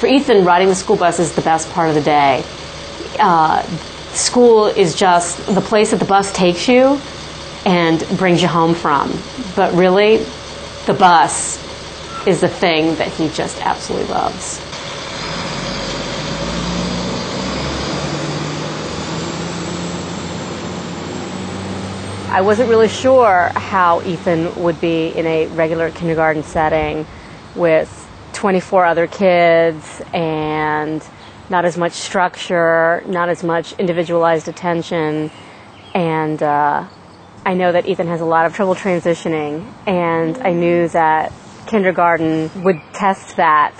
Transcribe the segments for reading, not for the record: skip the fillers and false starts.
For Ethan, riding the school bus is the best part of the day. School is just the place that the bus takes you and brings you home from. But really, the bus is the thing that he just absolutely loves. I wasn't really sure how Ethan would be in a regular kindergarten setting with 24 other kids and not as much structure, not as much individualized attention. And I know that Ethan has a lot of trouble transitioning, and I knew that kindergarten would test that.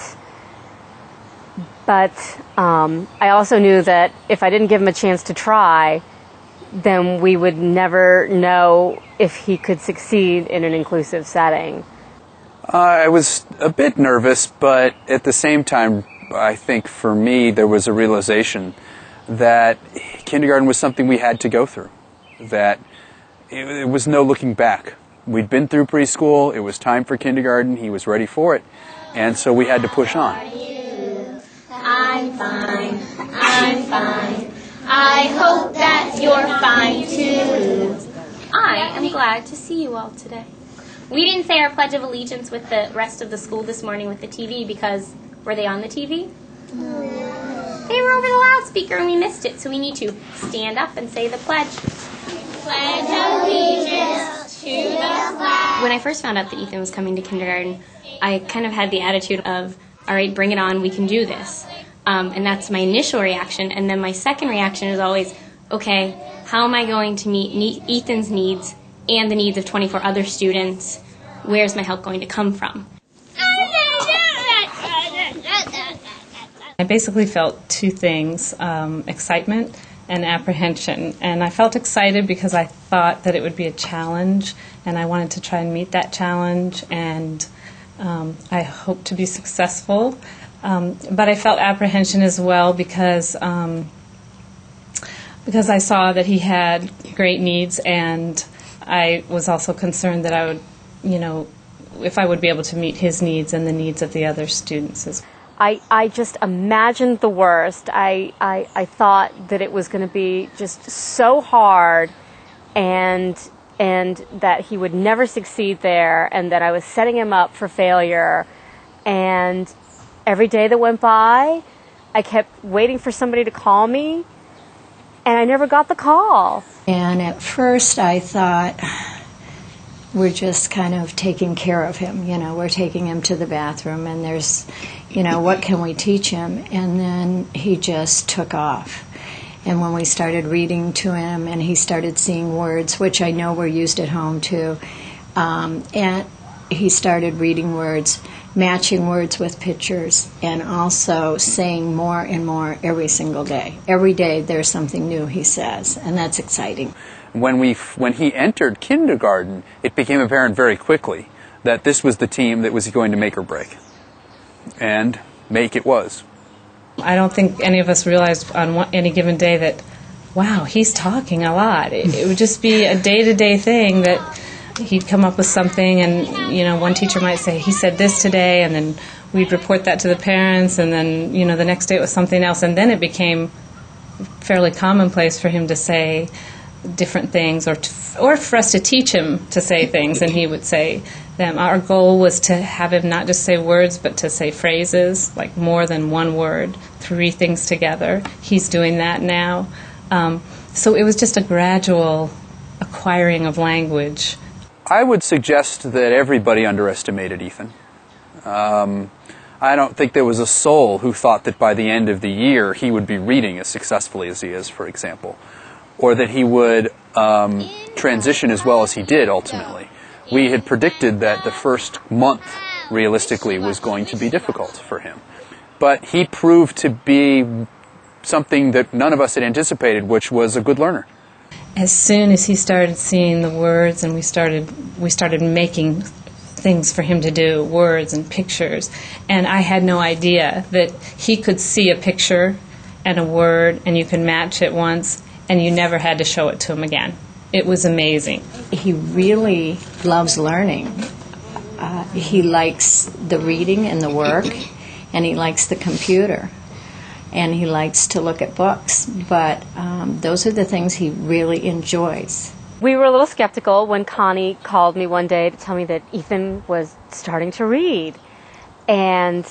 But I also knew that if I didn't give him a chance to try, then we would never know if he could succeed in an inclusive setting. I was a bit nervous, but at the same time, I think for me there was a realization that kindergarten was something we had to go through, that it was no looking back. We'd been through preschool, it was time for kindergarten, he was ready for it, and so we had to push on. I'm fine, I'm fine. I hope that you're fine too. I am glad to see you all today. We didn't say our Pledge of Allegiance with the rest of the school this morning with the TV because, were they on the TV? No. They were over the loudspeaker and we missed it, so we need to stand up and say the pledge. Pledge allegiance to the flag. When I first found out that Ethan was coming to kindergarten, I kind of had the attitude of, all right, bring it on, we can do this. And that's my initial reaction. And then my second reaction is always, okay, how am I going to meet Ethan's needs and the needs of 24 other students? Where's my help going to come from? I basically felt two things, excitement and apprehension. And I felt excited because I thought that it would be a challenge, and I wanted to try and meet that challenge, and I hope to be successful. But I felt apprehension as well because I saw that he had great needs, and I was also concerned that I would, if I would be able to meet his needs and the needs of the other students as well. I just imagined the worst. I thought that it was going to be just so hard and that he would never succeed there, and that I was setting him up for failure. And every day that went by, I kept waiting for somebody to call me, and I never got the call. And at first I thought, we're just kind of taking care of him. We're taking him to the bathroom, and there's, what can we teach him? And then he just took off. And when we started reading to him, and he started seeing words, which I know were used at home too, and he started reading words, matching words with pictures, and also saying more and more every single day. Every day there's something new he says, and that's exciting. When he entered kindergarten, it became apparent very quickly that this was the team that was going to make or break. And make it was. I don't think any of us realized on any given day that, wow, he's talking a lot. It would just be a day-to-day thing that he'd come up with something, and one teacher might say, he said this today, and then we'd report that to the parents, and then the next day it was something else, and then it became fairly commonplace for him to say different things, or for us to teach him to say things, and he would say them. Our goal was to have him not just say words, but to say phrases, like more than one word, 3 things together. He's doing that now. So it was just a gradual acquiring of language. I would suggest that everybody underestimated Ethan. I don't think there was a soul who thought that by the end of the year he would be reading as successfully as he is, for example, or that he would transition as well as he did ultimately. We had predicted that the first month, realistically, was going to be difficult for him. But he proved to be something that none of us had anticipated, which was a good learner. As soon as he started seeing the words, and we started making things for him to do, words and pictures, and I had no idea that he could see a picture and a word, and you could match it once, and you never had to show it to him again. It was amazing. He really loves learning. He likes the reading and the work, and he likes the computer, and he likes to look at books, but those are the things he really enjoys. We were a little skeptical when Connie called me one day to tell me that Ethan was starting to read. And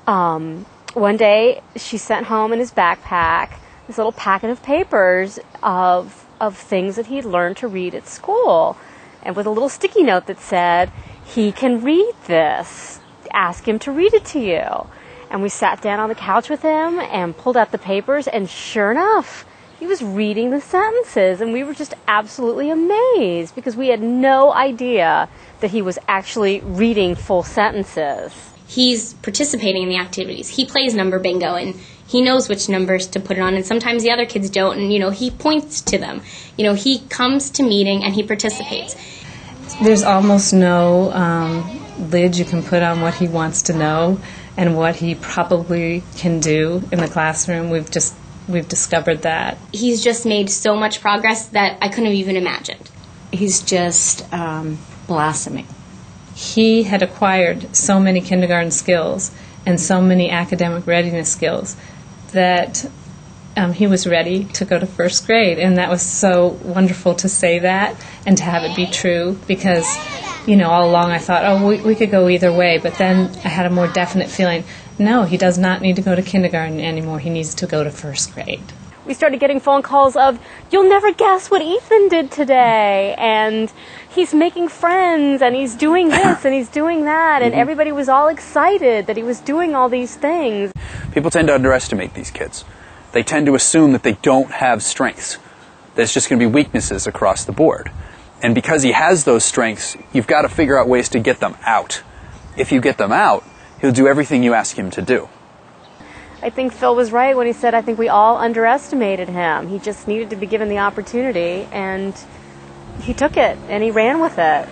one day she sent home in his backpack this little packet of papers of things that he'd learned to read at school, and with a little sticky note that said, "He can read this. Ask him to read it to you." And we sat down on the couch with him and pulled out the papers, and sure enough, he was reading the sentences, and we were just absolutely amazed because we had no idea that he was actually reading full sentences. He's participating in the activities. He plays number bingo, and he knows which numbers to put it on, and sometimes the other kids don't, and, he points to them. He comes to meeting and he participates. There's almost no lid you can put on what he wants to know and what he probably can do in the classroom. We've discovered that. He's just made so much progress that I couldn't have even imagined. He's just blossoming. He had acquired so many kindergarten skills and so many academic readiness skills that he was ready to go to first grade. And that was so wonderful to say that and to have it be true, because, all along I thought, we could go either way. But then I had a more definite feeling, no, he does not need to go to kindergarten anymore. He needs to go to first grade. We started getting phone calls of, "You'll never guess what Ethan did today, and he's making friends, and he's doing this, and he's doing that," and everybody was all excited that he was doing all these things. People tend to underestimate these kids. They tend to assume that they don't have strengths, that it's just going to be weaknesses across the board. And because he has those strengths, you've got to figure out ways to get them out. If you get them out, he'll do everything you ask him to do. I think Phil was right when he said, I think we all underestimated him. He just needed to be given the opportunity, and he took it, and he ran with it.